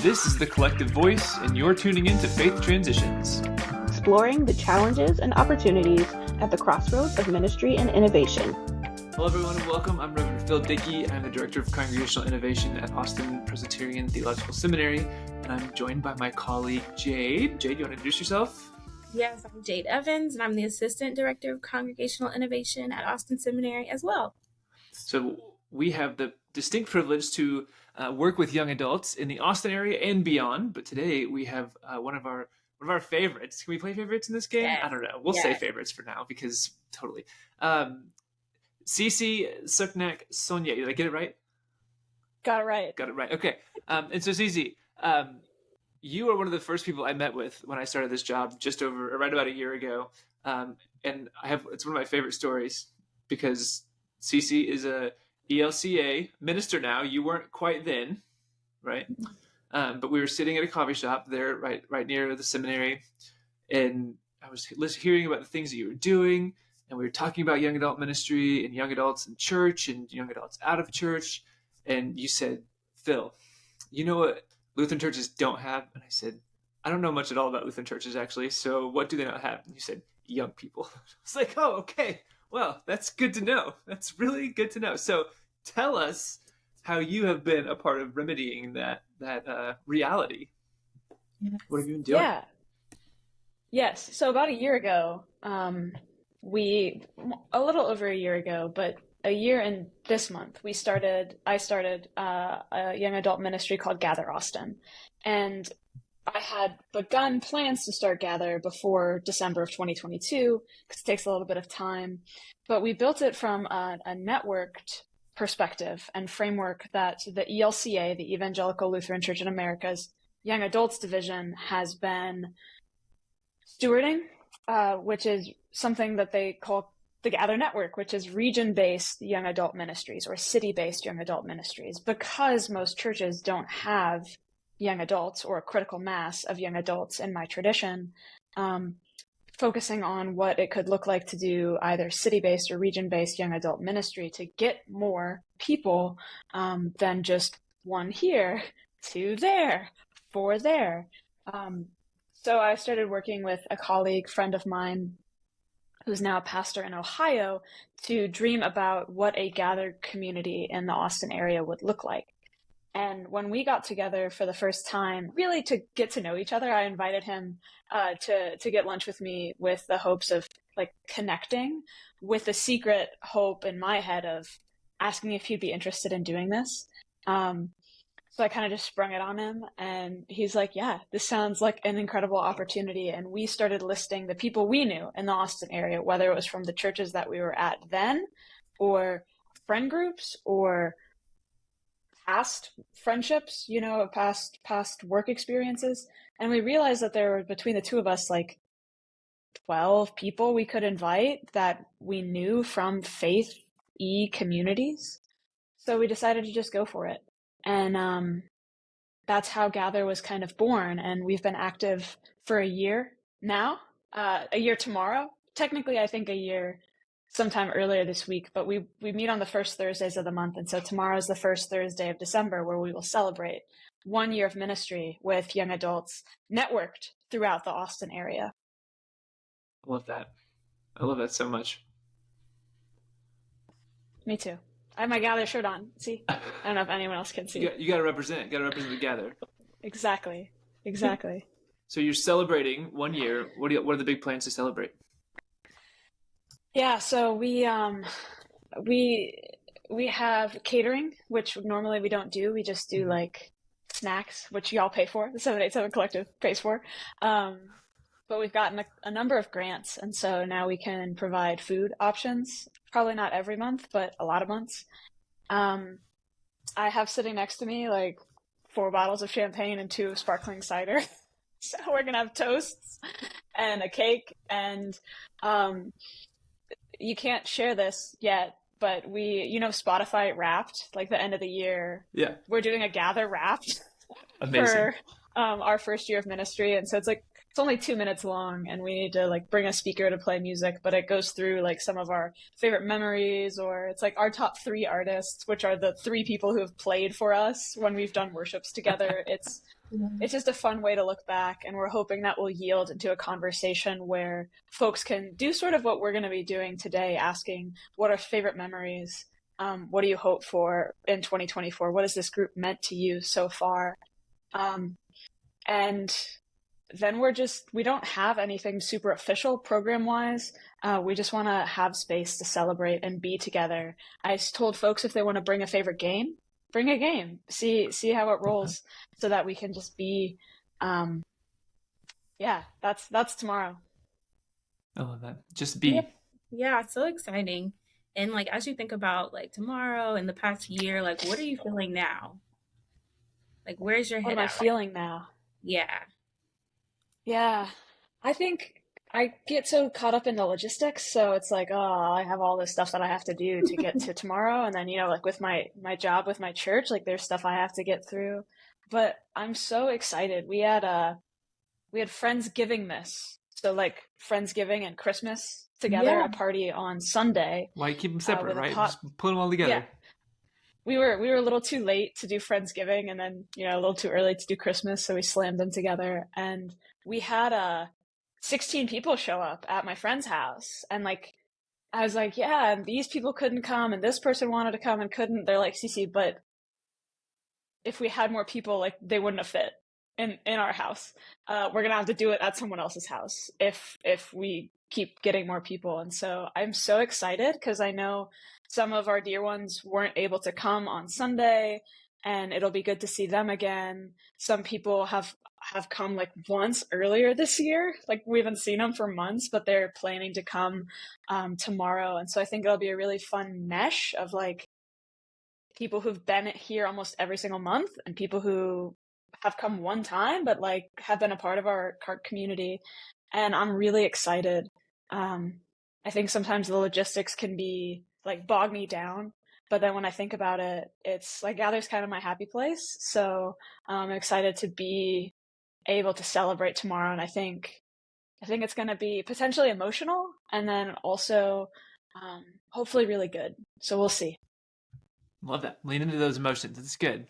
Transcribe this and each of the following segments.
This is The Collective Voice, and you're tuning in to Faith Transitions, exploring the challenges and opportunities at the crossroads of ministry and innovation. Hello, everyone, and welcome. I'm Reverend Phil Dickey. I'm the Director of Congregational Innovation at Austin Presbyterian Theological Seminary, and I'm joined by my colleague, Jade. Jade, you want to introduce yourself? Yes, I'm Jade Evans, and I'm the Assistant Director of Congregational Innovation at Austin Seminary as well. So we have the distinct privilege to work with young adults in the Austin area and beyond, but today we have one of our favorites. Can we play favorites in this game? Yes. I don't know. We'll say favorites for now because totally. Cecie Suknaic-Saulnier. Did I get it right? Got it right. Okay. And so Cecie, you are one of the first people I met with when I started this job right about a year ago. And it's one of my favorite stories because Cecie is a ELCA minister now. You weren't quite then, right? But we were sitting at a coffee shop there right near the seminary, and I was hearing about the things that you were doing, and we were talking about young adult ministry and young adults in church and young adults out of church, and you said, Phil, you know what Lutheran churches don't have? And I said, I don't know much at all about Lutheran churches, actually, so what do they not have? And you said, young people. I was like, oh, okay. Well, that's good to know. That's really good to know. So tell us how you have been a part of remedying that reality. Yes. What have you been doing? Yeah. Yes. So about a year ago, a little over a year ago, but a year and this month, I started a young adult ministry called Gather Austin. And I had begun plans to start Gather before December of 2022, because it takes a little bit of time. But we built it from a networked perspective and framework that the ELCA, the Evangelical Lutheran Church in America's Young Adults Division, has been stewarding, which is something that they call the Gather Network, which is region-based young adult ministries or city-based young adult ministries, because most churches don't have young adults or a critical mass of young adults in my tradition, focusing on what it could look like to do either city-based or region-based young adult ministry to get more people than just one here, two there, four there. So I started working with a colleague, friend of mine, who's now a pastor in Ohio, to dream about what a gathered community in the Austin area would look like. And when we got together for the first time, really to get to know each other, I invited him to get lunch with me with the hopes of like connecting, with the secret hope in my head of asking if he'd be interested in doing this. So I kind of just sprung it on him, and he's like, yeah, this sounds like an incredible opportunity. And we started listing the people we knew in the Austin area, whether it was from the churches that we were at then, or friend groups, or past friendships, past work experiences. And we realized that there were, between the two of us, like 12 people we could invite that we knew from faith communities. So we decided to just go for it. And that's how Gather was kind of born. And we've been active for a year now, a year tomorrow. Technically, I think a year sometime earlier this week, but we meet on the first Thursdays of the month. And so tomorrow is the first Thursday of December, where we will celebrate 1 year of ministry with young adults networked throughout the Austin area. I love that. I love that so much. Me too. I have my Gather shirt on. See? I don't know if anyone else can see. You got to represent. Got to represent the Gather. Exactly. So you're celebrating 1 year. What are the big plans to celebrate? Yeah, so we have catering, which normally we don't do. We just do like snacks, which y'all pay for. The 787 Collective pays for. But we've gotten a number of grants, and so now we can provide food options. Probably not every month, but a lot of months. I have sitting next to me like 4 bottles of champagne and 2 of sparkling cider. So we're gonna have toasts and a cake, and you can't share this yet, but Spotify Wrapped, like the end of the year. Yeah. We're doing a Gather Wrapped. Amazing. For our first year of ministry. And so it's like it's only 2 minutes long, and we need to like bring a speaker to play music, but it goes through like some of our favorite memories, or it's like our top 3 artists, which are the 3 people who have played for us when we've done worships together. It's it's just a fun way to look back, and we're hoping that will yield into a conversation where folks can do sort of what we're going to be doing today, asking what are favorite memories, what do you hope for in 2024, what has this group meant to you so far, and then we don't have anything super official program wise. We just want to have space to celebrate and be together. I told folks if they want to bring a favorite game, bring a game, see how it rolls, so that we can just be, yeah, that's tomorrow. I love that. Just be. Yep. Yeah, it's so exciting. And like as you think about like tomorrow and the past year, like what are you feeling now? Like where's your What head am I at? feeling now? Yeah. Yeah, I think I get so caught up in the logistics, so it's like, oh, I have all this stuff that I have to do to get to tomorrow, and then like with my job with my church, like there's stuff I have to get through. But I'm so excited. We had Friendsgiving this, so like Friendsgiving and Christmas together, Yeah. a party on Sunday, Why keep them separate, with a right? pot. Just put them all Yeah, together. we were a little too late to do Friendsgiving, and then a little too early to do Christmas, so we slammed them together, and we had 16 people show up at my friend's house, and like I was like, yeah, and these people couldn't come, and this person wanted to come and couldn't. They're like, Cece, but if we had more people, like they wouldn't have fit in our house. We're gonna have to do it at someone else's house if we keep getting more people. And so I'm so excited because I know some of our dear ones weren't able to come on Sunday, and it'll be good to see them again. Some people have come like once earlier this year, like we haven't seen them for months, but they're planning to come tomorrow. And so I think it'll be a really fun mesh of like people who've been here almost every single month and people who have come one time but like have been a part of our community. And I'm really excited. I think sometimes the logistics can be like bog me down, but then when I think about it, it's like Gather's kind of my happy place. So I'm excited to be able to celebrate tomorrow, and I think it's going to be potentially emotional, and then also hopefully really good. So we'll see. Love that. Lean into those emotions. It's good.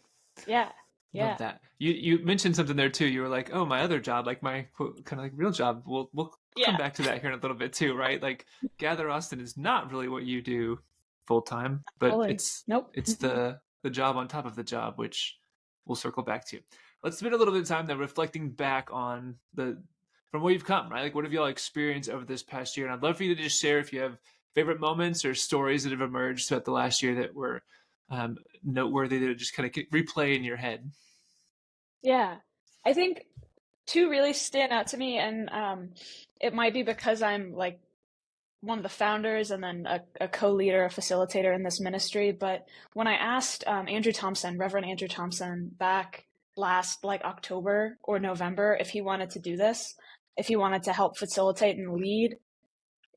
Yeah. Love Yeah. that. You mentioned something there too. You were like, "Oh, my other job, like my quote, kind of like real job." We'll come Yeah. back to that here in a little bit too, right? Like, Gather Austin is not really what you do full time, but Totally. Nope. it's the job on top of the job, which we'll circle back to. Let's spend a little bit of time then reflecting back on the from where you've come, right? Like, what have y'all experienced over this past year? And I'd love for you to just share if you have favorite moments or stories that have emerged throughout the last year that were noteworthy to just kind of replay in your head. Yeah. I think two really stand out to me, and it might be because I'm like one of the founders and then a co-leader, a facilitator in this ministry. But when I asked Andrew Thompson, Reverend Andrew Thompson, back last like October or November, if he wanted to do this, if he wanted to help facilitate and lead,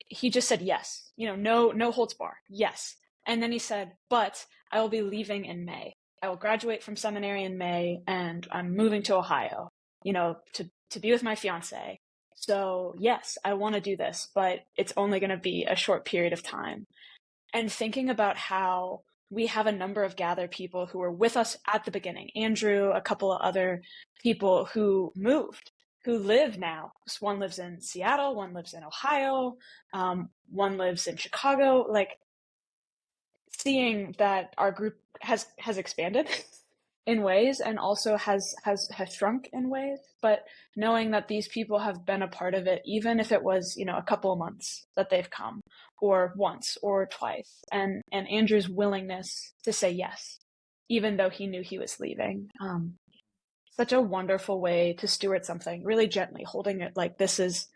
he just said yes. No holds bar. Yes. And then he said, but I will be leaving in May. I will graduate from seminary in May, and I'm moving to Ohio, to be with my fiance. So yes, I want to do this, but it's only going to be a short period of time. And thinking about how we have a number of Gather people who were with us at the beginning, Andrew, a couple of other people who moved, who live now. One lives in Seattle, one lives in Ohio, one lives in Chicago. Like, seeing that our group has expanded in ways, and also has shrunk in ways, but knowing that these people have been a part of it, even if it was a couple of months that they've come, or once or twice, and Andrew's willingness to say yes even though he knew he was leaving. Such a wonderful way to steward something, really gently holding it like, this is,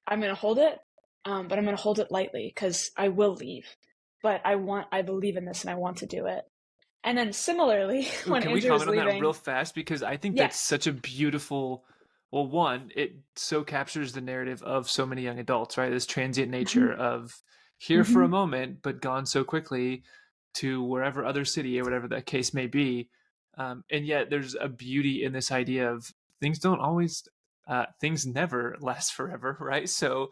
I'm going to hold it, but I'm going to hold it lightly because I will leave, but I believe in this and I want to do it. And then similarly, when Can we Andrew was comment on that leaving, real fast? Because I think yeah, that's such a beautiful, well, one, it so captures the narrative of so many young adults, right? This transient nature of here for a moment, but gone so quickly to wherever other city or whatever that case may be. And yet there's a beauty in this idea of things don't always, things never last forever, right? So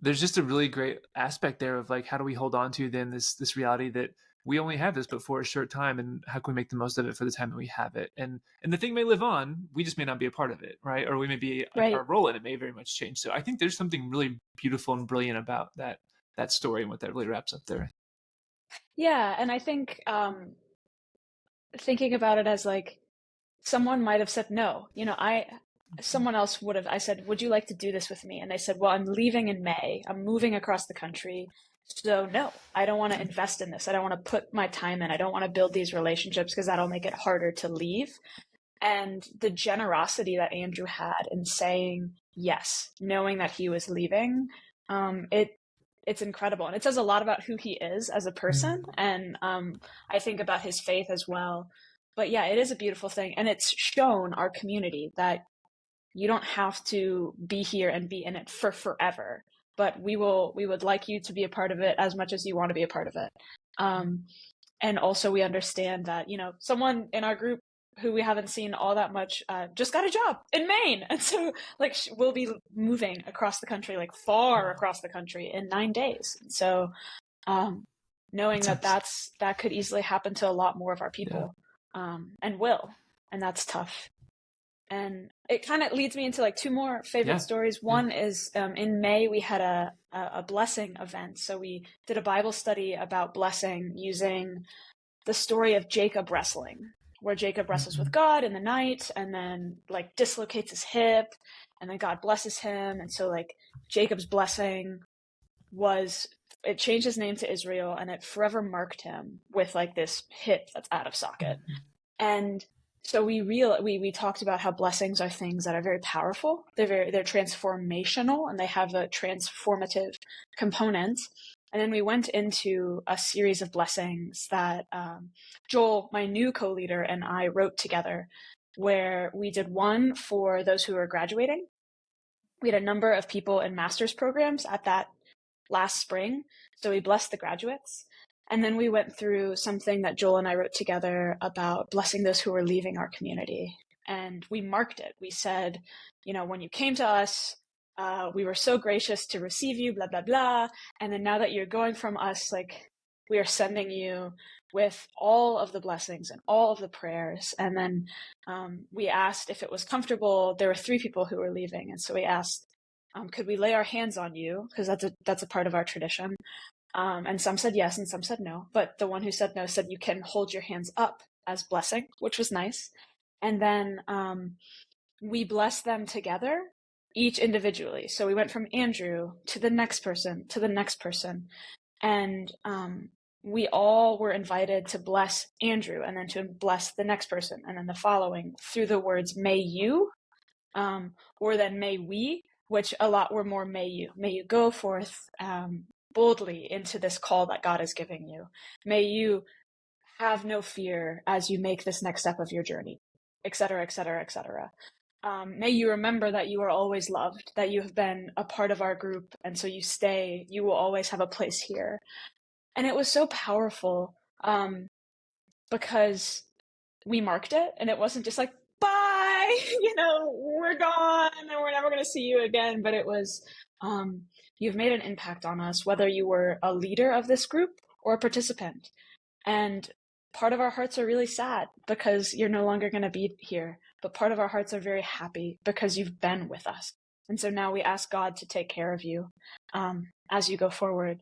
there's just a really great aspect there of like, how do we hold on to then this reality that we only have this but for a short time, and how can we make the most of it for the time that we have it? And the thing may live on, we just may not be a part of it, right? Or we may be like, Right. our role in it may very much change. So I think there's something really beautiful and brilliant about that story and what that really wraps up there. Yeah, and I think thinking about it as like someone might have said no. Someone else would have, I said, would you like to do this with me? And they said, well, I'm leaving in May. I'm moving across the country. So no, I don't want to invest in this. I don't want to put my time in. I don't want to build these relationships because that'll make it harder to leave. And the generosity that Andrew had in saying yes, knowing that he was leaving, it's incredible. And it says a lot about who he is as a person. And I think about his faith as well. But yeah, it is a beautiful thing. And it's shown our community that you don't have to be here and be in it for forever. But we would like you to be a part of it as much as you want to be a part of it. And also we understand that, someone in our group who we haven't seen all that much just got a job in Maine. And so like we'll be moving across the country, like far across the country in 9 days. So knowing that could easily happen to a lot more of our people, and will, and that's tough. And it kind of leads me into like two more favorite stories. One is in May, we had a blessing event. So we did a Bible study about blessing using the story of Jacob wrestling, where Jacob wrestles with God in the night and then like dislocates his hip, and then God blesses him. And so like Jacob's blessing it changed his name to Israel, and it forever marked him with like this hip that's out of socket. And so we talked about how blessings are things that are very powerful. They're transformational, and they have a transformative component. And then we went into a series of blessings that Joel, my new co-leader, and I wrote together, where we did one for those who are graduating. We had a number of people in master's programs at that last spring, so we blessed the graduates. And then we went through something that Joel and I wrote together about blessing those who were leaving our community. And we marked it. We said, when you came to us, we were so gracious to receive you, blah, blah, blah. And then now that you're going from us, like, we are sending you with all of the blessings and all of the prayers. And then we asked if it was comfortable. There were 3 people who were leaving. And so we asked, could we lay our hands on you? Because that's a part of our tradition. And some said yes and some said no. But the one who said no said you can hold your hands up as blessing, which was nice. And then we blessed them together, each individually. So we went from Andrew to the next person, to the next person. And we all were invited to bless Andrew and then to bless the next person and then the following through the words, may you, or then may we, which a lot were more may you. May you go forth boldly into this call that God is giving you. May you have no fear as you make this next step of your journey, et cetera, et cetera, et cetera. May you remember that you are always loved, that you have been a part of our group, and so you will always have a place here. And it was so powerful because we marked it, and it wasn't just like, bye, we're gone, and we're never going to see you again, but it was, you've made an impact on us, whether you were a leader of this group or a participant. And part of our hearts are really sad because you're no longer going to be here, but part of our hearts are very happy because you've been with us. And so now we ask God to take care of you as you go forward.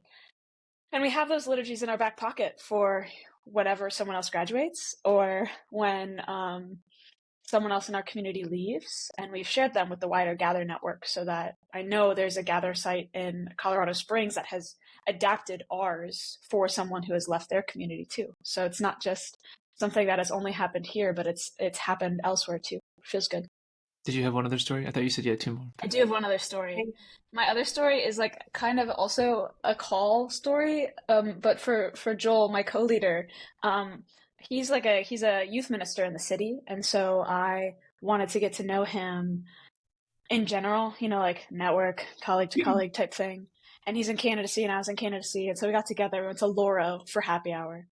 And we have those liturgies in our back pocket for whenever someone else graduates or when someone else in our community leaves, and we've shared them with the wider Gather network so that I know there's a Gather site in Colorado Springs that has adapted ours for someone who has left their community too. So it's not just something that has only happened here, but it's happened elsewhere too. It feels good. Did you have one other story? I thought you said you had 2 more. I do have one other story. My other story is like kind of also a call story, but for Joel, my co-leader, he's a youth minister in the city, and so I wanted to get to know him in general, like network, colleague to colleague type thing. And he's in Canada-C and I was in Canada-C, and so we got together, we went to Loro for happy hour.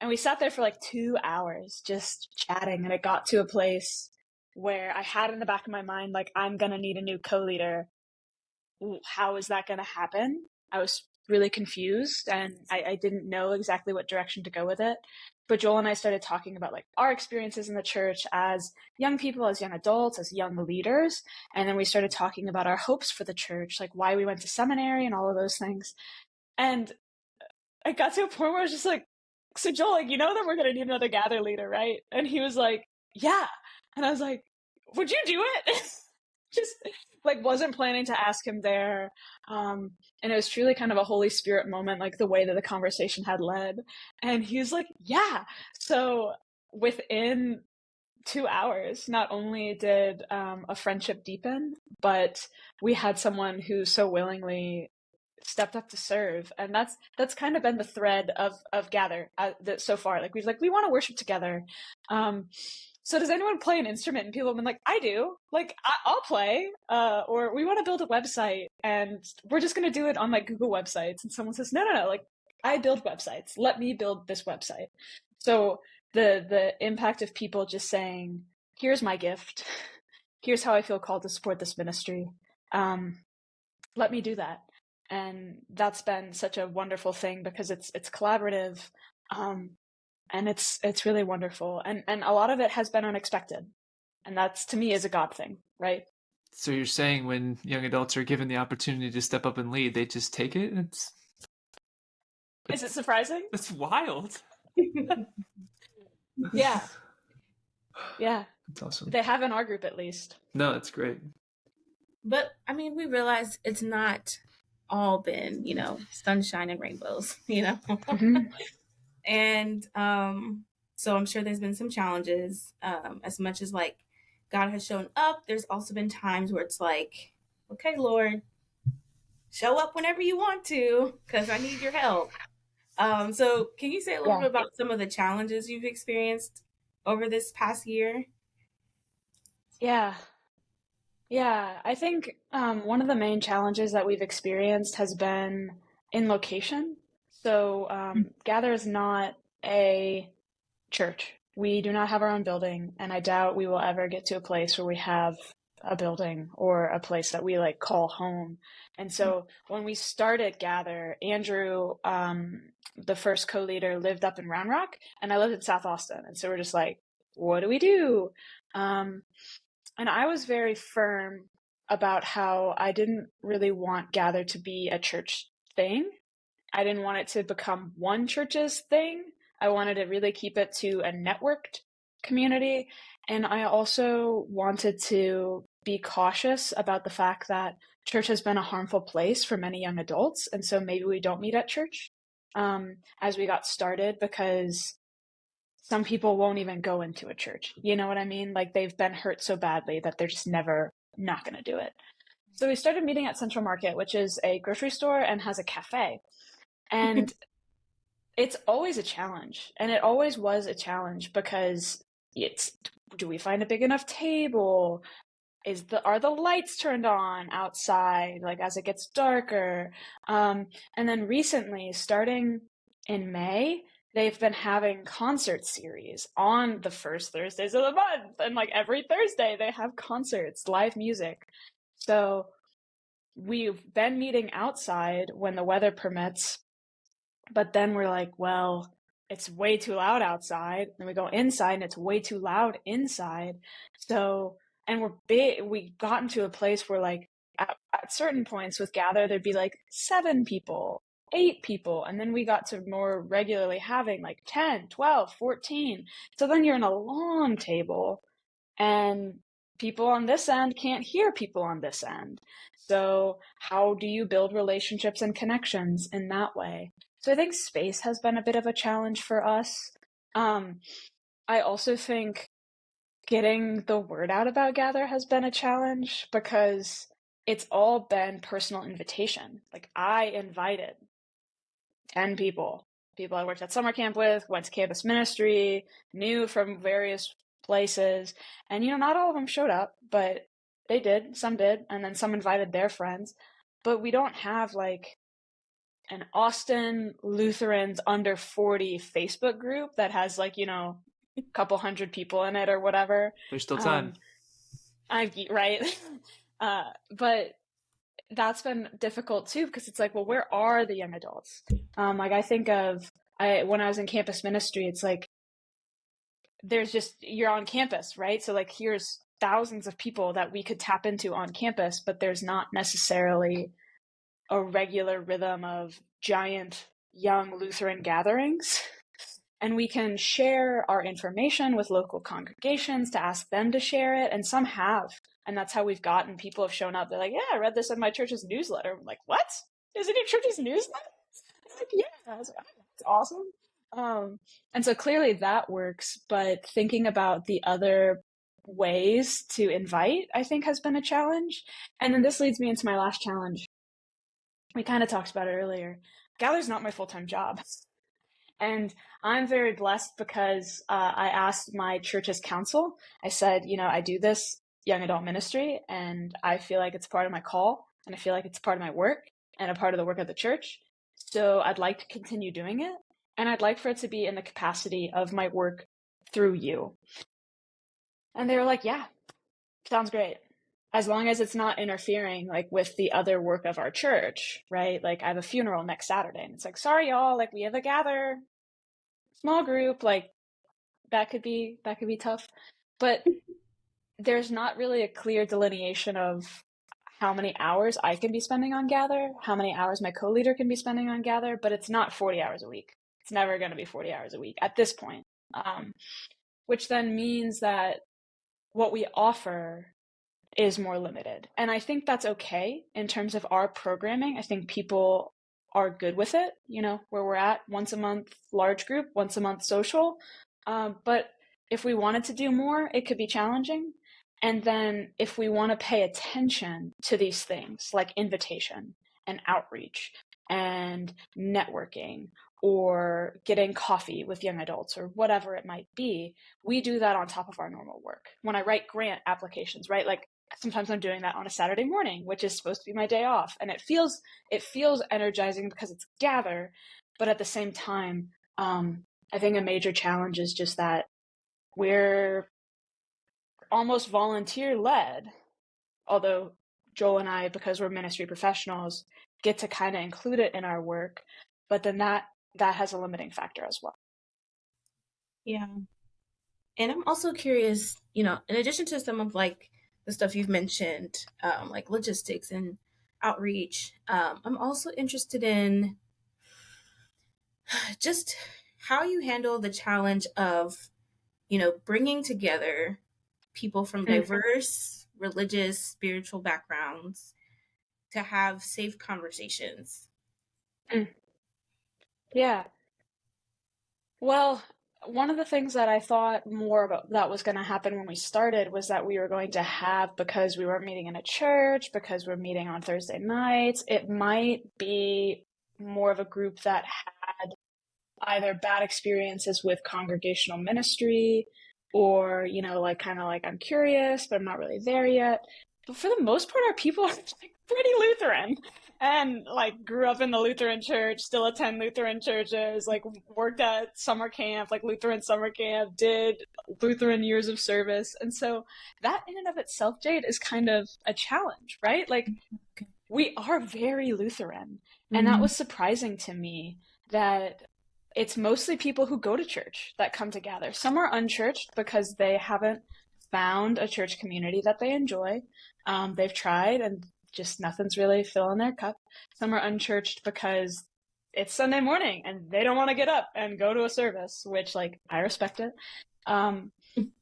And we sat there for like 2 hours just chatting, and it got to a place where I had in the back of my mind, like, I'm going to need a new co-leader. How is that going to happen? I was really confused, and I didn't know exactly what direction to go with it. But Joel and I started talking about like our experiences in the church as young people, as young adults, as young leaders. And then we started talking about our hopes for the church, like why we went to seminary and all of those things. And I got to a point where I was just like, so Joel, like, you know that we're going to need another gather leader, right? And he was like, yeah. And I was like, would you do it? Just like wasn't planning to ask him there. And it was truly kind of a Holy Spirit moment, like the way that the conversation had led. And he was like, yeah. So within 2 hours, not only did a friendship deepen, but we had someone who so willingly stepped up to serve. And that's kind of been the thread of Gather so far. Like we want to worship together. So does anyone play an instrument? And people have been like, I do. Like, I'll play. Or we want to build a website, and we're just going to do it on like Google websites. And someone says, no. Like, I build websites. Let me build this website. So the impact of people just saying, here's my gift. Here's how I feel called to support this ministry. Let me do that. And that's been such a wonderful thing because it's collaborative. And it's really wonderful. And a lot of it has been unexpected. And that's, to me, is a God thing, right? So you're saying when young adults are given the opportunity to step up and lead, they just take it? Is it surprising? That's wild. Yeah. Yeah. That's awesome. They have in our group, at least. No, that's great. But, I mean, we realize it's not all been, sunshine and rainbows, Mm-hmm. And so I'm sure there's been some challenges. As much as like God has shown up, there's also been times where it's like, okay, Lord, show up whenever you want to, because I need your help. So can you say a little bit about some of the challenges you've experienced over this past year? Yeah. I think one of the main challenges that we've experienced has been in location. So Gather is not a church. We do not have our own building, and I doubt we will ever get to a place where we have a building or a place that we like call home. And so when we started Gather, Andrew, the first co-leader, lived up in Round Rock, and I lived in South Austin. And so we're just like, what do we do? And I was very firm about how I didn't really want Gather to be a church thing. I didn't want it to become one church's thing. I wanted to really keep it to a networked community. And I also wanted to be cautious about the fact that church has been a harmful place for many young adults. And so maybe we don't meet at church as we got started, because some people won't even go into a church. You know what I mean? Like they've been hurt so badly that they're just never not going to do it. So we started meeting at Central Market, which is a grocery store and has a cafe. And it's always a challenge. And it always was a challenge because do we find a big enough table? Are the lights turned on outside, like as it gets darker? And then recently, starting in May, they've been having concert series on the first Thursdays of the month. And like every Thursday, they have concerts, live music. So we've been meeting outside when the weather permits. But then we're like, well, it's way too loud outside. Then we go inside and it's way too loud inside. So, and we've gotten to a place where like at certain points with Gather, there'd be like 7 people, 8 people. And then we got to more regularly having like 10, 12, 14. So then you're in a long table and people on this end can't hear people on this end. So how do you build relationships and connections in that way? So I think space has been a bit of a challenge for us. I also think getting the word out about Gather has been a challenge because it's all been personal invitation. Like I invited 10 people I worked at summer camp with, went to campus ministry, knew from various places. And, not all of them showed up, but they did. Some did. And then some invited their friends. But we don't have like an Austin Lutherans under 40 Facebook group that has like, a couple hundred people in it or whatever. There's still time. Right. But that's been difficult too, because it's like, well, where are the young adults? Like I think of when I was in campus ministry, it's like there's just, you're on campus, right? So like here's thousands of people that we could tap into on campus, but there's not necessarily a regular rhythm of giant young Lutheran gatherings. And we can share our information with local congregations to ask them to share it. And some have. And that's how we've gotten people have shown up. They're like, yeah, I read this in my church's newsletter. I'm like, what? Is it your church's newsletter? I'm like, yeah. I was like, oh, that's awesome. And so clearly that works. But thinking about the other ways to invite, I think, has been a challenge. And then this leads me into my last challenge. We kind of talked about it earlier. Gather's not my full-time job. And I'm very blessed because I asked my church's council. I said, I do this young adult ministry, and I feel like it's part of my call, and I feel like it's part of my work, and a part of the work of the church. So I'd like to continue doing it, and I'd like for it to be in the capacity of my work through you. And they were like, yeah, sounds great. As long as it's not interfering like with the other work of our church, right? Like I have a funeral next Saturday, and it's like, sorry, y'all, like we have a gather, small group, like that could be tough. But there's not really a clear delineation of how many hours I can be spending on gather, how many hours my co-leader can be spending on gather, but it's not 40 hours a week. It's never going to be 40 hours a week at this point, which then means that what we offer is more limited. And I think that's okay in terms of our programming. I think people are good with it, where we're at, once a month large group, once a month social. But if we wanted to do more, it could be challenging. And then if we want to pay attention to these things like invitation and outreach and networking or getting coffee with young adults or whatever it might be, we do that on top of our normal work. When I write grant applications, right? Like sometimes I'm doing that on a Saturday morning, which is supposed to be my day off. And it feels energizing because it's gather. But at the same time, I think a major challenge is just that we're almost volunteer led, although Joel and I, because we're ministry professionals, get to kind of include it in our work. But then that has a limiting factor as well. Yeah. And I'm also curious, in addition to some of like the stuff you've mentioned, like logistics and outreach, I'm also interested in just how you handle the challenge of, bringing together people from diverse religious, spiritual backgrounds to have safe conversations. Yeah. Well, one of the things that I thought more about that was going to happen when we started was that we were going to have, because we weren't meeting in a church, because we're meeting on Thursday nights, it might be more of a group that had either bad experiences with congregational ministry or, like kind of like I'm curious, but I'm not really there yet. But for the most part, our people are like pretty Lutheran and like grew up in the Lutheran church, still attend Lutheran churches, like worked at summer camp, like Lutheran summer camp, did Lutheran years of service. And so that in and of itself, Jade, is kind of a challenge, right? Like we are very Lutheran. And that was surprising to me that it's mostly people who go to church that come to gather. Some are unchurched because they haven't found a church community that they enjoy. They've tried and just nothing's really filling their cup. Some are unchurched because it's Sunday morning and they don't want to get up and go to a service, which like I respect it.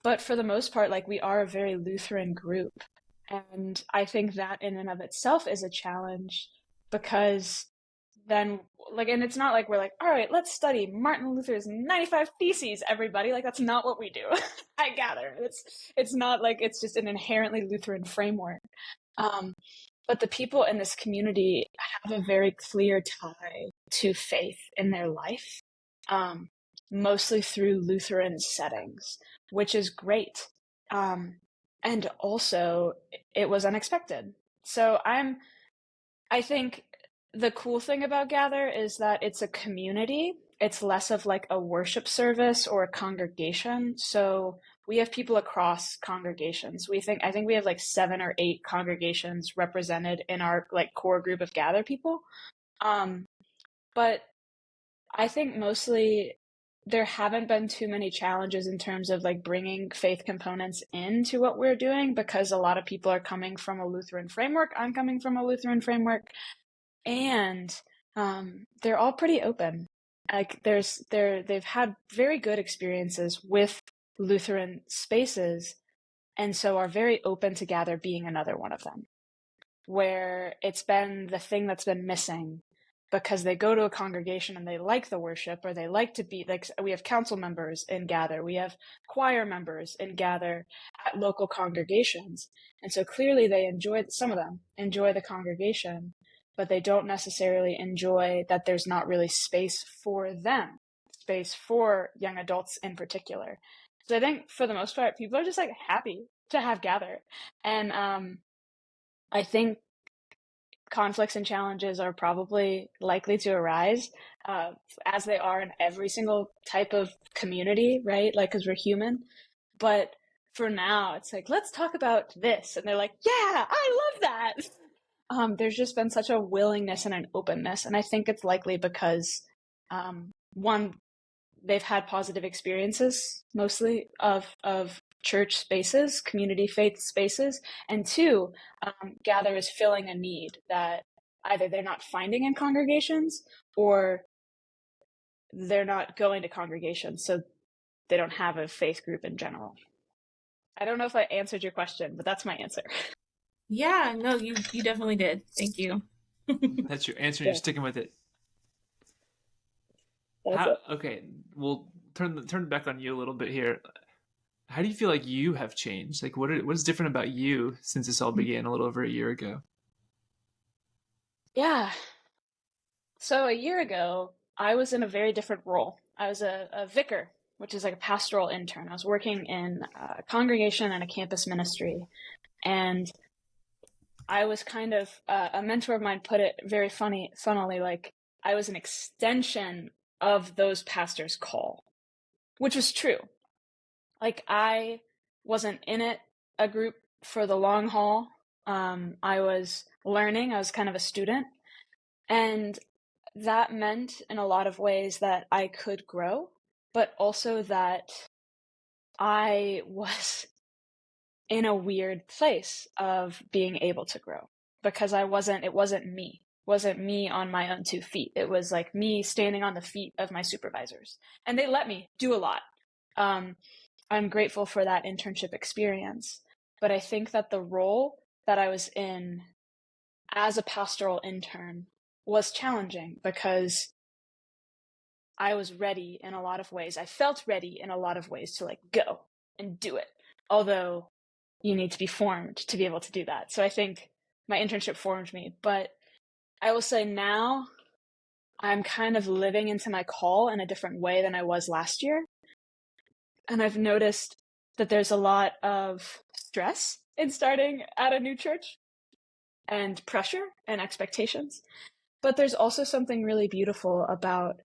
But for the most part, like we are a very Lutheran group. And I think that in and of itself is a challenge because then like, and it's not like we're like, all right, let's study Martin Luther's 95 Theses, everybody. Like that's not what we do. I gather it's not like it's just an inherently Lutheran framework. But the people in this community have a very clear tie to faith in their life, mostly through Lutheran settings, which is great. And also it was unexpected. So I think the cool thing about Gather is that it's a community. It's less of like a worship service or a congregation. So we have people across congregations. I think we have like 7 or 8 congregations represented in our like core group of gather people. But I think mostly there haven't been too many challenges in terms of like bringing faith components into what we're doing, because a lot of people are coming from a Lutheran framework. I'm coming from a Lutheran framework, and they're all pretty open. Like they've had very good experiences with Lutheran spaces, and so are very open to gather being another one of them, where it's been the thing that's been missing, because they go to a congregation and they like the worship, or they like to be like, we have council members in gather, we have choir members in gather at local congregations, and so clearly some of them enjoy the congregation, but they don't necessarily enjoy that there's not really space for them, space for young adults in particular. So I think for the most part, people are just like happy to have gather. And I think conflicts and challenges are probably likely to arise, as they are in every single type of community, right? Like, because we're human. But for now, it's like, let's talk about this. And they're like, yeah, I love that. There's just been such a willingness and an openness. And I think it's likely because, one, they've had positive experiences, mostly of church spaces, community faith spaces, and 2, gather is filling a need that either they're not finding in congregations, or they're not going to congregations, so they don't have a faith group in general. I don't know if I answered your question, but that's my answer. Yeah, no, you definitely did. Thank you. That's your answer. You're sticking with it. Okay, we'll turn back on you a little bit here. How do you feel like you have changed? Like, what's different about you since this all began a little over a year ago? Yeah. So a year ago, I was in a very different role. I was a vicar, which is like a pastoral intern. I was working in a congregation and a campus ministry. And I was kind of, a mentor of mine put it very funnily, like I was an extension of those pastors' call, which was true. Like, I wasn't in a group for the long haul. I was learning. I was kind of a student. And that meant in a lot of ways that I could grow, but also that I was in a weird place of being able to grow, because it wasn't me on my own 2 feet. It was like me standing on the feet of my supervisors, and they let me do a lot. I'm grateful for that internship experience, but I think that the role that I was in as a pastoral intern was challenging, because I was ready in a lot of ways. I felt ready in a lot of ways to like go and do it. Although you need to be formed to be able to do that. So I think my internship formed me, but I will say now I'm kind of living into my call in a different way than I was last year. And I've noticed that there's a lot of stress in starting at a new church, and pressure and expectations. But there's also something really beautiful about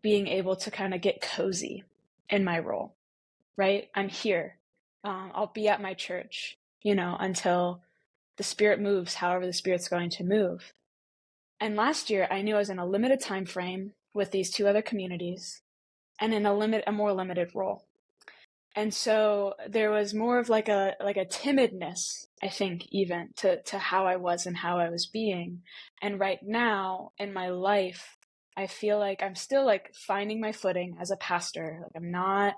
being able to kind of get cozy in my role, right? I'm here. I'll be at my church, until the Spirit moves, however the Spirit's going to move. And last year, I knew I was in a limited time frame with these 2 other communities, and in a more limited role. And so there was more of like a timidness, I think, even to how I was and how I was being. And right now in my life, I feel like I'm still like finding my footing as a pastor. Like,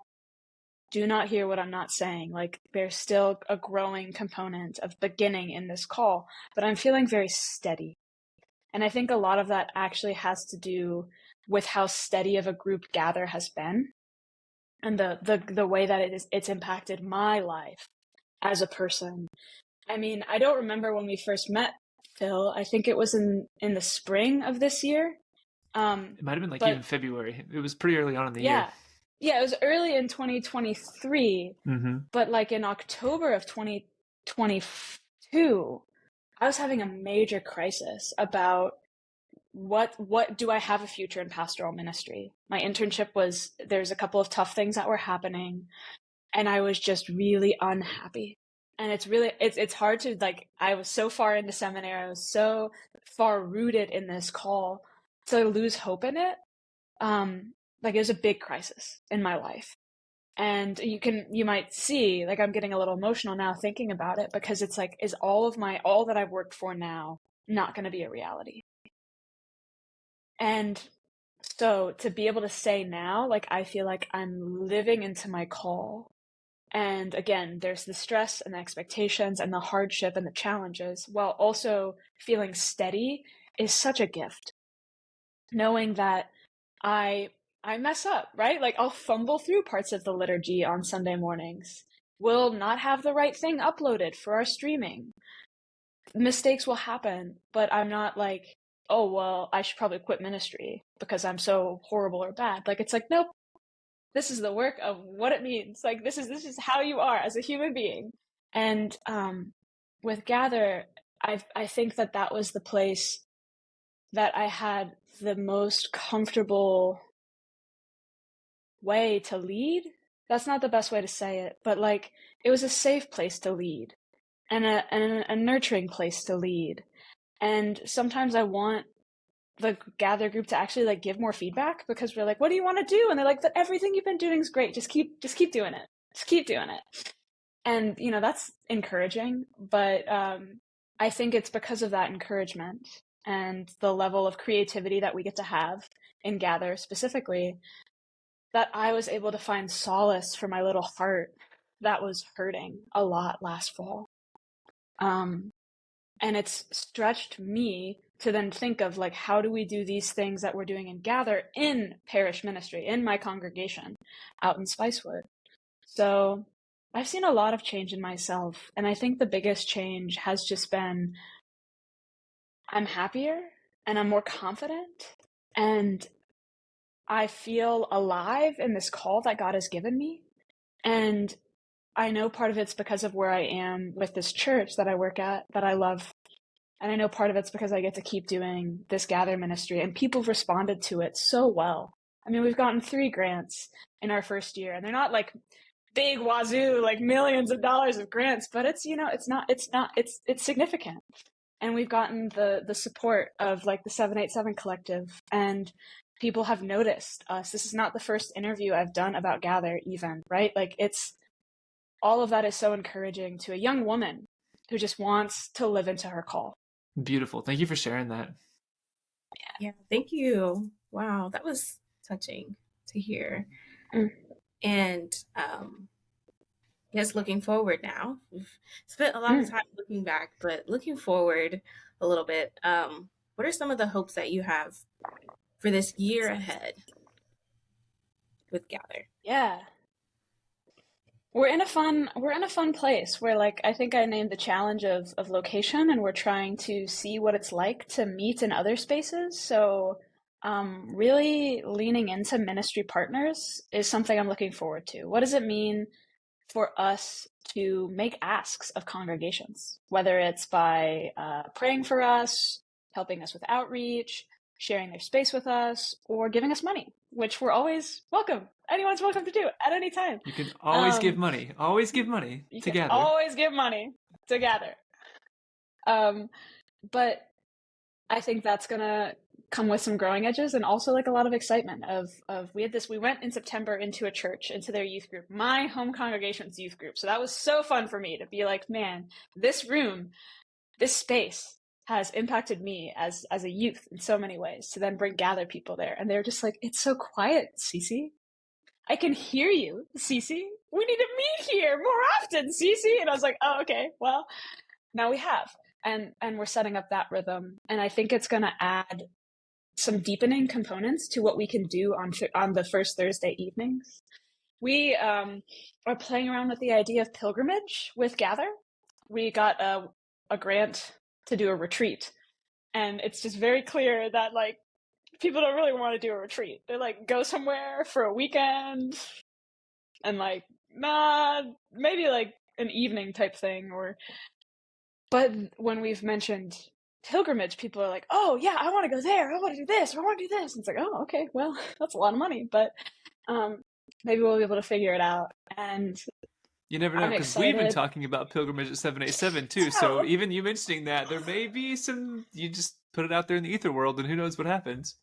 do not hear what I'm not saying. Like, there's still a growing component of beginning in this call, but I'm feeling very steady. And I think a lot of that actually has to do with how steady of a group gather has been, and the way that it's impacted my life as a person. I mean, I don't remember when we first met, Phil. I think it was in the spring of this year. It might have been like even February. It was pretty early on in the year. Yeah, it was early in 2023. Mm-hmm. But like in October of 2022, I was having a major crisis about what do I have a future in pastoral ministry? My internship there's a couple of tough things that were happening, and I was just really unhappy. And it's hard to, like, I was so far into seminary, I was so far rooted in this call to lose hope in it. Like, it was a big crisis in my life. And you might see, like, I'm getting a little emotional now thinking about it, because it's like, is all that I've worked for now not going to be a reality? And so to be able to say now, like, I feel like I'm living into my call. And again, there's the stress and the expectations and the hardship and the challenges, while also feeling steady is such a gift. Knowing that I mess up, right? Like, I'll fumble through parts of the liturgy on Sunday mornings. We'll not have the right thing uploaded for our streaming. Mistakes will happen, but I'm not like, oh, well, I should probably quit ministry because I'm so horrible or bad. Like, it's like, nope, this is the work of what it means. Like, this is how you are as a human being. And with Gather, I think that was the place that I had the most comfortable way to lead. That's not the best way to say it, but like, it was a safe place to lead, and a nurturing place to lead. And sometimes I want the Gather group to actually, like, give more feedback, because we're like, what do you want to do? And they're like, that everything you've been doing is great. Just keep doing it. Just keep doing it. And, that's encouraging, but I think it's because of that encouragement and the level of creativity that we get to have in Gather specifically, that I was able to find solace for my little heart that was hurting a lot last fall. And it's stretched me to then think of, like, how do we do these things that we're doing in Gather in parish ministry, in my congregation out in Spicewood. So I've seen a lot of change in myself, and I think the biggest change has just been, I'm happier and I'm more confident, and I feel alive in this call that God has given me. And I know part of it's because of where I am with this church that I work at, that I love. And I know part of it's because I get to keep doing this Gather ministry, and people have responded to it so well. I mean, we've gotten 3 grants in our first year, and they're not like big wazoo, like millions of dollars of grants, but it's, it's significant. And we've gotten the support of, like, the 787 collective, and people have noticed us. This is not the first interview I've done about Gather even, right? Like, it's, all of that is so encouraging to a young woman who just wants to live into her call. Beautiful. Thank you for sharing that. Yeah, thank you. Wow, that was touching to hear. And yes, looking forward now. We've spent a lot of time looking back, but looking forward a little bit. What are some of the hopes that you have for this year ahead with Gather? Yeah. We're in a fun place where, like, I think I named the challenge of location, and we're trying to see what it's like to meet in other spaces. So really leaning into ministry partners is something I'm looking forward to. What does it mean for us to make asks of congregations, whether it's by praying for us, helping us with outreach, sharing their space with us, or giving us money, which we're always welcome. Anyone's welcome to do at any time. You can always give money. Always give money you together. Can always give money together. But I think that's gonna come with some growing edges, and also, like, a lot of excitement of we went in September into a church, into their youth group, my home congregation's youth group. So that was so fun for me to be like, man, this room, this space has impacted me as a youth in so many ways, to then bring Gather people there. And they're just like, it's so quiet, Cece. I can hear you, Cece. We need to meet here more often, Cece. And I was like, oh, okay, well, now we have. And we're setting up that rhythm. And I think it's going to add some deepening components to what we can do on the first Thursday evenings. We are playing around with the idea of pilgrimage with Gather. We got a grant to do a retreat. And it's just very clear that, like, people don't really want to do a retreat. They're like, go somewhere for a weekend and, like, nah, maybe like an evening type thing. But when we've mentioned pilgrimage, people are like, oh yeah, I want to go there, I want to do this, or I want to do this. And it's like, oh, okay, well, that's a lot of money, but maybe we'll be able to figure it out. And You never know, I'm because we've been excited. talking about pilgrimage at 787 too. So Oh, even you mentioning that, there may be some. You just put it out there in the ether world, and who knows what happens.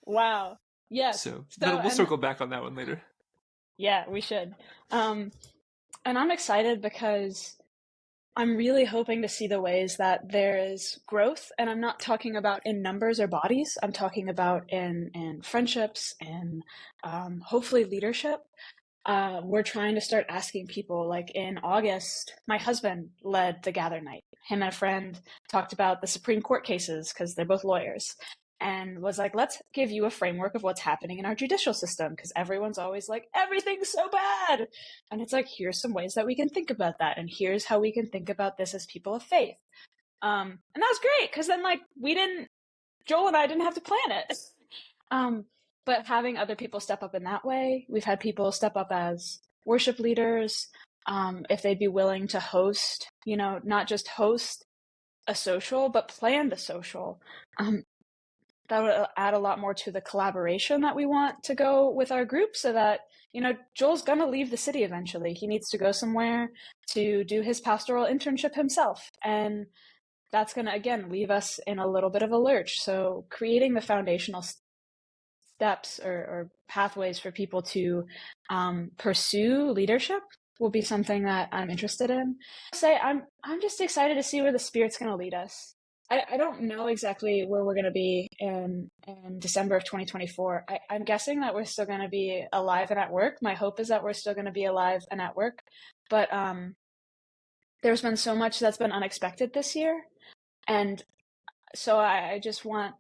wow. Yes. So, So, but we'll and circle back on that one later. yeah, we should. Um, and I'm excited because I'm really hoping to see the ways that there is growth. And I'm not talking about in numbers or bodies. I'm talking about in friendships and hopefully leadership. We're trying to start asking people, like in August, my husband led the gather night. Him and a friend talked about the Supreme Court cases because they're both lawyers, and was like, let's give you a framework of what's happening in our judicial system, because everyone's always like, everything's so bad. And it's like, here's some ways that we can think about that. And here's how we can think about this as people of faith. And that was great because then, like, Joel and I didn't have to plan it. But having other people step up in that way, we've had people step up as worship leaders, if they'd be willing to host, not just host a social, but plan the social. That would add a lot more to the collaboration that we want to go with our group, so that, Joel's going to leave the city eventually. He needs to go somewhere to do his pastoral internship himself. And that's going to, again, leave us in a little bit of a lurch. So creating the foundational steps or pathways for people to pursue leadership will be something that I'm interested in. I'm just excited to see where the Spirit's going to lead us. I don't know exactly where we're going to be in December of 2024. I'm guessing that we're still going to be alive and at work. My hope is that we're still going to be alive and at work. But there's been so much that's been unexpected this year. And so I just want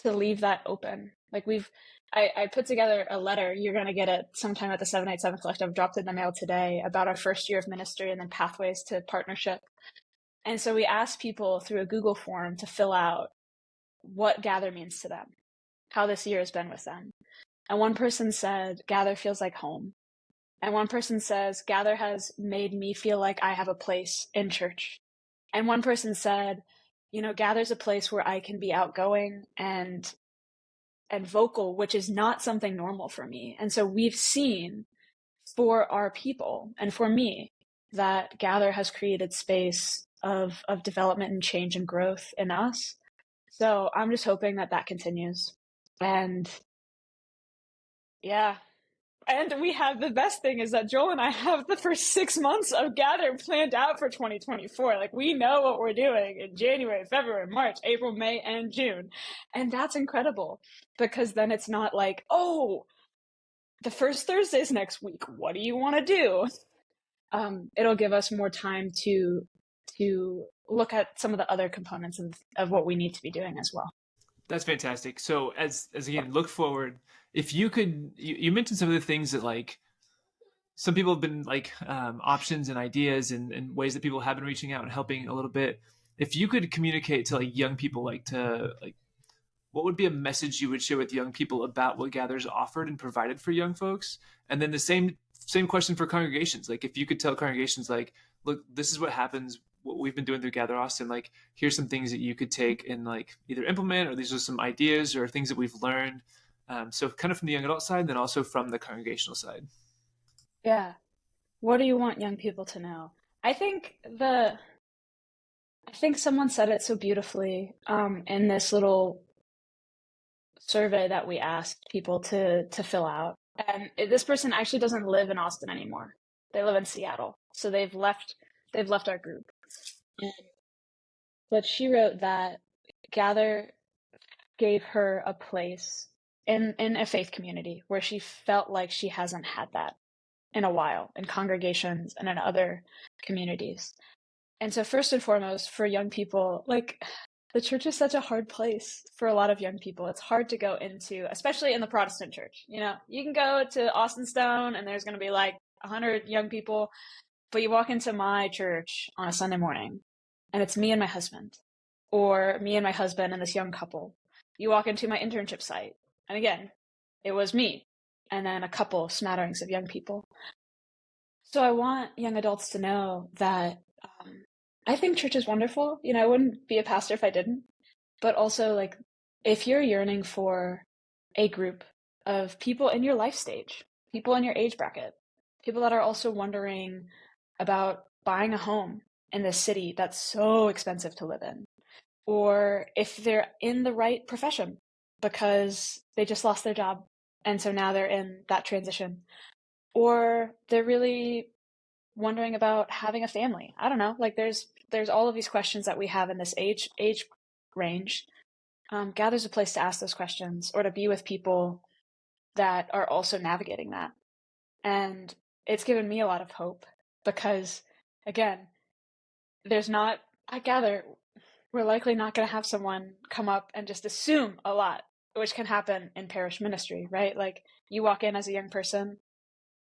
to leave that open. Like I put together a letter. You're going to get it sometime at the 787 Collective. Dropped it in the mail today about our first year of ministry and then pathways to partnership. And so we asked people through a Google form to fill out what Gather means to them, how this year has been with them. And one person said, Gather feels like home. And one person says, Gather has made me feel like I have a place in church. And one person said, Gather's a place where I can be outgoing and vocal, which is not something normal for me. And so we've seen for our people and for me that Gather has created space of development and change and growth in us. So I'm just hoping that continues. And yeah. And we have, the best thing is that Joel and I have the first 6 months of Gather planned out for 2024. Like, we know what we're doing in January, February, March, April, May, and June. And that's incredible, because then it's not like, oh, the first Thursday's next week, what do you want to do? It'll give us more time to look at some of the other components of what we need to be doing as well. That's fantastic. So as again, look forward. If you could, you mentioned some of the things that, like, some people have been like options and ideas and ways that people have been reaching out and helping a little bit. If you could communicate to like young people, what would be a message you would share with young people about what Gather's offered and provided for young folks? And then the same question for congregations. Like, if you could tell congregations, like, look, this is what happens, what we've been doing through Gather Austin, like, here's some things that you could take and like either implement, or these are some ideas or things that we've learned. So kind of from the young adult side, then also from the congregational side. Yeah. What do you want young people to know? I think someone said it so beautifully in this little survey that we asked people to fill out. And this person actually doesn't live in Austin anymore. They live in Seattle. So they've left our group. But she wrote that Gather gave her a place in a faith community where she felt like she hasn't had that in a while, in congregations and in other communities. And so first and foremost, for young people, like, the church is such a hard place for a lot of young people. It's hard to go into, especially in the Protestant church. You can go to Austin Stone and there's going to be like 100 young people, but you walk into my church on a Sunday morning and it's me and my husband, or me and my husband and this young couple. You walk into my internship site, and again, it was me and then a couple smatterings of young people. So I want young adults to know that I think church is wonderful. I wouldn't be a pastor if I didn't. But also, like, if you're yearning for a group of people in your life stage, people in your age bracket, people that are also wondering about buying a home in this city that's so expensive to live in, or if they're in the right profession because they just lost their job and so now they're in that transition, or they're really wondering about having a family. I don't know. Like there's all of these questions that we have in this age range. Gather's a place to ask those questions or to be with people that are also navigating that. And it's given me a lot of hope because, again, I gather we're likely not going to have someone come up and just assume a lot, which can happen in parish ministry, right? Like you walk in as a young person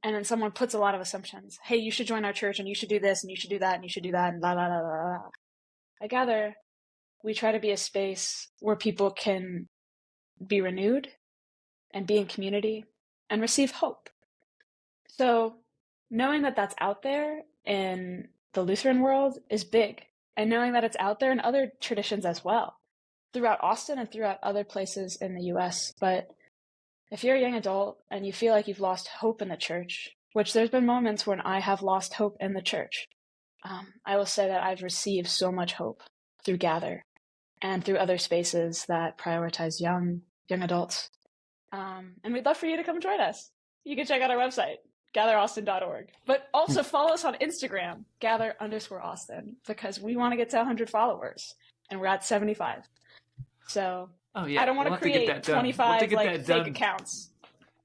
and then someone puts a lot of assumptions. Hey, you should join our church and you should do this and you should do that and you should do that and blah, blah, blah, blah, blah. I gather we try to be a space where people can be renewed and be in community and receive hope. So knowing that that's out there in the Lutheran world is big, and knowing that it's out there in other traditions as well, throughout Austin and throughout other places in the US. But if you're a young adult and you feel like you've lost hope in the church, which there's been moments when I have lost hope in the church, I will say that I've received so much hope through Gather and through other spaces that prioritize young adults. And we'd love for you to come join us. You can check out our website, gatheraustin.org. But also follow us on Instagram, gather_Austin, because we want to get to 100 followers, and we're at 75. So I don't want to create 25 fake accounts.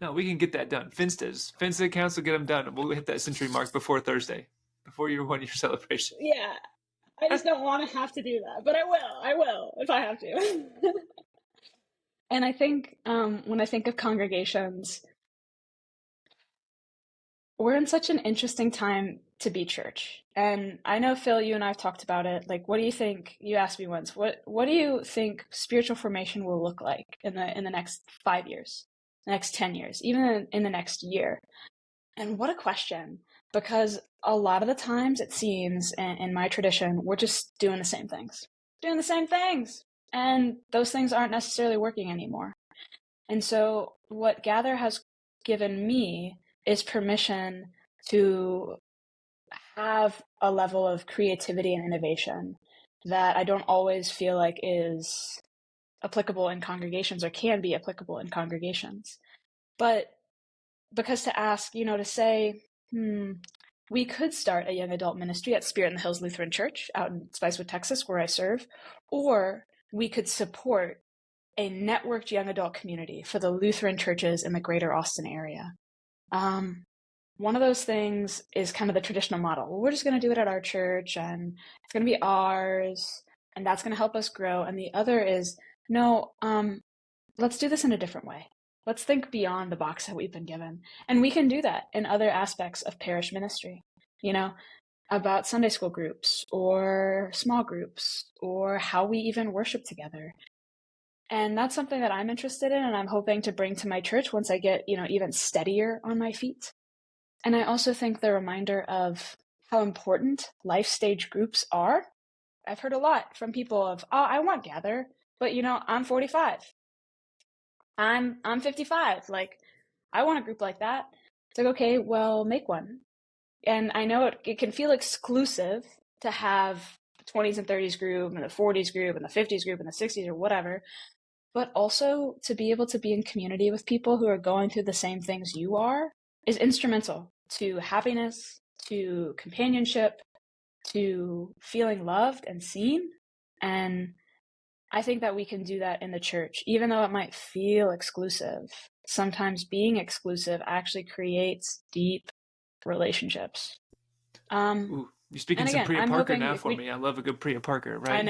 No, we can get that done. Finsta accounts will get them done. We'll hit that century mark before Thursday, before your 1 year celebration. Yeah, I just don't want to have to do that, but I will if I have to. And I think when I think of congregations, we're in such an interesting time to be church. And I know, Phil, you and I have talked about it. Like, what do you think? You asked me once, what do you think spiritual formation will look like in the next 5 years, the next 10 years, even in the next year? And what a question, because a lot of the times it seems in my tradition, we're just doing the same things. And those things aren't necessarily working anymore. And so what Gather has given me is permission to have a level of creativity and innovation that I don't always feel like is applicable in congregations or can be applicable in congregations. But because to ask, to say, we could start a young adult ministry at Spirit in the Hills Lutheran Church out in Spicewood, Texas, where I serve, or we could support a networked young adult community for the Lutheran churches in the greater Austin area. One of those things is kind of the traditional model. Well, we're just going to do it at our church and it's going to be ours and that's going to help us grow. And the other is, no, let's do this in a different way. Let's think beyond the box that we've been given. And we can do that in other aspects of parish ministry, about Sunday school groups or small groups or how we even worship together. And that's something that I'm interested in and I'm hoping to bring to my church once I get, even steadier on my feet. And I also think the reminder of how important life stage groups are. I've heard a lot from people of, oh, I want Gather, but I'm 45. I'm 55. Like, I want a group like that. It's like, okay, well, make one. And I know it can feel exclusive to have the 20s and 30s group and the 40s group and the 50s group and the 60s or whatever, but also to be able to be in community with people who are going through the same things you are is instrumental to happiness, to companionship, to feeling loved and seen. And I think that we can do that in the church, even though it might feel exclusive. Sometimes being exclusive actually creates deep relationships. Ooh, you're speaking some Priya Parker now for me. I love a good Priya Parker, right? I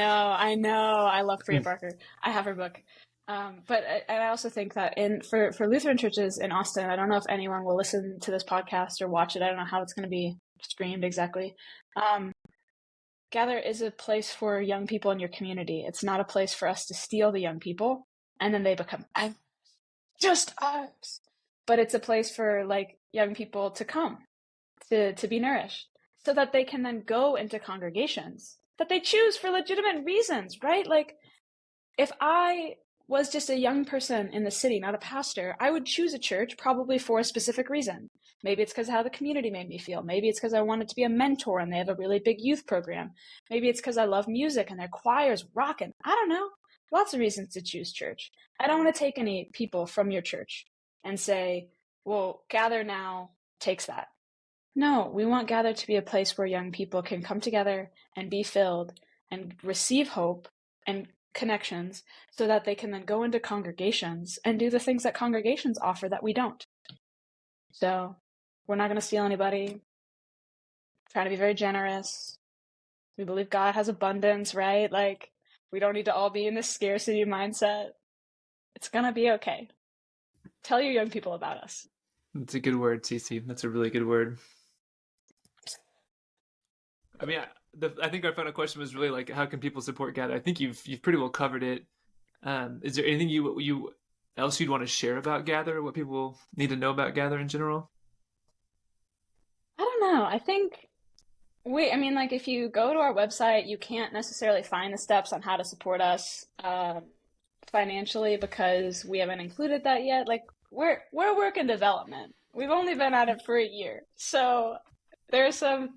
know. I love Priya Parker. I have her book. But I also think that for Lutheran churches in Austin, I don't know if anyone will listen to this podcast or watch it. I don't know how it's going to be streamed exactly. Gather is a place for young people in your community. It's not a place for us to steal the young people and then they become just us. But it's a place for young people to come to be nourished so that they can then go into congregations that they choose for legitimate reasons, right? Like if I was just a young person in the city, not a pastor, I would choose a church probably for a specific reason. Maybe it's because of how the community made me feel. Maybe it's because I wanted to be a mentor and they have a really big youth program. Maybe it's because I love music and their choir's rocking. I don't know. Lots of reasons to choose church. I don't want to take any people from your church and say, well, Gather now takes that. No, we want Gather to be a place where young people can come together and be filled and receive hope and connections so that they can then go into congregations and do the things that congregations offer that we don't. So we're not going to steal anybody. Trying to be very generous. We believe God has abundance, right? Like, we don't need to all be in this scarcity mindset. It's going to be okay. Tell your young people about us. That's a good word, Cece. That's a really good word. I mean, I think our final question was really like, how can people support Gather? I think you've pretty well covered it. Is there anything you else you'd want to share about Gather? What people need to know about Gather in general? I don't know. I think like if you go to our website, you can't necessarily find the steps on how to support us financially because we haven't included that yet. Like we're a work in development. We've only been at it for a year, so there's some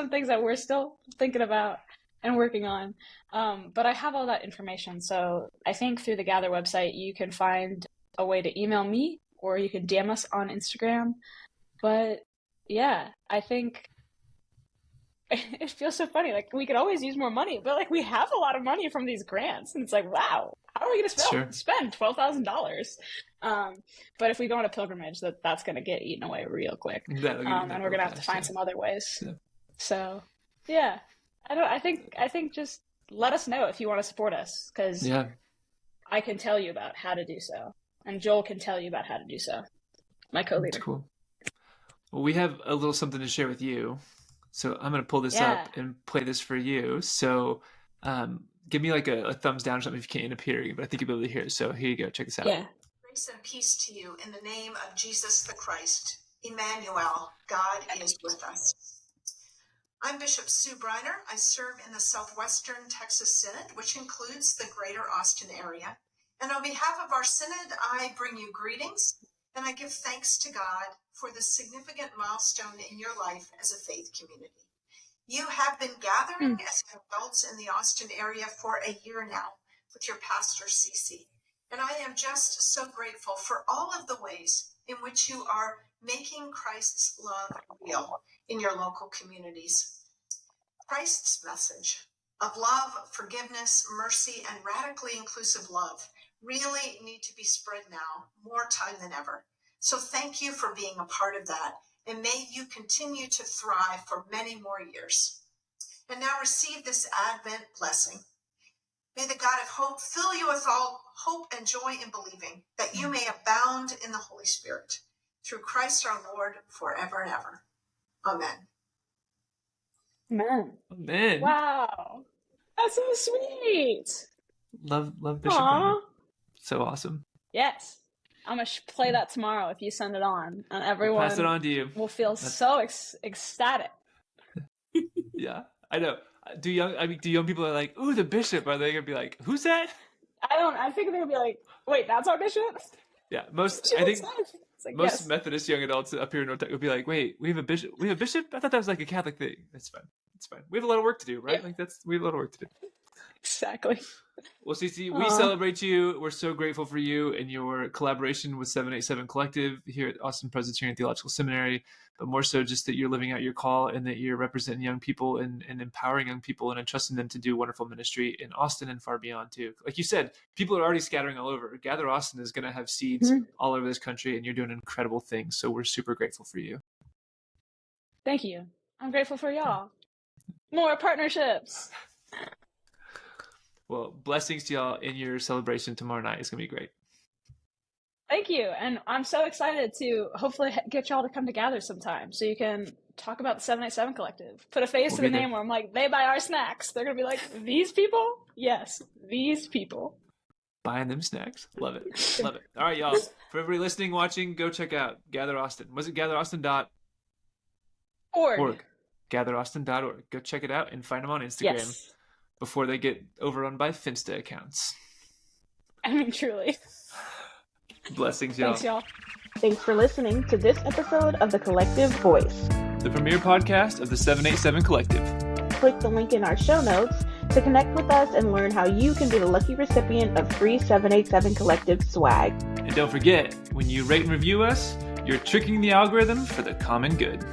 things that we're still thinking about and working on. But I have all that information, so I think through the Gather website you can find a way to email me or you can DM us on Instagram. But yeah, I think it feels so funny. Like we could always use more money, but like we have a lot of money from these grants, and it's like, wow, how are we going to spend $12,000? But if we go on a pilgrimage, that's going to get eaten away real quick, and we're going to have to find some other ways. Yeah. So, yeah, I think just let us know if you want to support us, because I can tell you about how to do so, and Joel can tell you about how to do so. My co-leader. That's cool. Well, we have a little something to share with you. So I'm going to pull this up and play this for you. So give me like a thumbs down or something if you can't end up hearing it, but I think you'll be able to hear it. So here you go. Check this out. Yeah. Grace and peace to you in the name of Jesus the Christ. Emmanuel, God is with us. I'm Bishop Sue Briner. I serve in the Southwestern Texas Synod, which includes the greater Austin area. And on behalf of our Synod, I bring you greetings, and I give thanks to God for this significant milestone in your life as a faith community. You have been gathering as adults in the Austin area for a year now with your pastor, Cece. And I am just so grateful for all of the ways in which you are making Christ's love real in your local communities. Christ's message of love, forgiveness, mercy, and radically inclusive love really need to be spread now, more time than ever. So thank you for being a part of that, and may you continue to thrive for many more years. And now receive this Advent blessing. May the God of hope fill you with all hope and joy in believing, that you may abound in the Holy Spirit, through Christ our Lord, forever and ever. Amen. Amen. Amen. Wow. That's so sweet. Love Bishop Briner. So awesome. Yes. I'm going to play that tomorrow if you send it on, and everyone I'll pass it on to you. Will feel so ecstatic. Yeah, I know. Do young people are like, ooh, the bishop? Are they going to be like, who's that? I think they're going to be like, wait, that's our bishop? Yeah, most Methodist young adults up here in North Texas would be like, wait, we have a bishop? We have a bishop? I thought that was like a Catholic thing. It's fine. We have a lot of work to do, right? Yeah. We have a lot of work to do. Exactly. Well, Cece, we celebrate you. We're so grateful for you and your collaboration with 787 Collective here at Austin Presbyterian Theological Seminary, but more so just that you're living out your call and that you're representing young people and empowering young people and entrusting them to do wonderful ministry in Austin and far beyond too. Like you said, people are already scattering all over. Gather Austin is going to have seeds all over this country, and you're doing incredible things. So we're super grateful for you. Thank you. I'm grateful for y'all. More partnerships. Well, blessings to y'all in your celebration tomorrow night. It's going to be great. Thank you. And I'm so excited to hopefully get y'all to come together sometime so you can talk about the 787 Collective. Put a face to the name where I'm like, they buy our snacks. They're going to be like, these people? Yes, these people. Buying them snacks. Love it. Love it. All right, y'all. For everybody listening, watching, go check out Gather Austin. Was it gatheraustin.org? gatheraustin.org. Go check it out and find them on Instagram. Yes. Before they get overrun by Finsta accounts. I mean, truly. Blessings, y'all. Thanks, y'all. Thanks for listening to this episode of The Collective Voice, The premier podcast of the 787 Collective. Click the link in our show notes to connect with us and learn how you can be the lucky recipient of free 787 Collective swag. And don't forget, when you rate and review us, you're tricking the algorithm for the common good.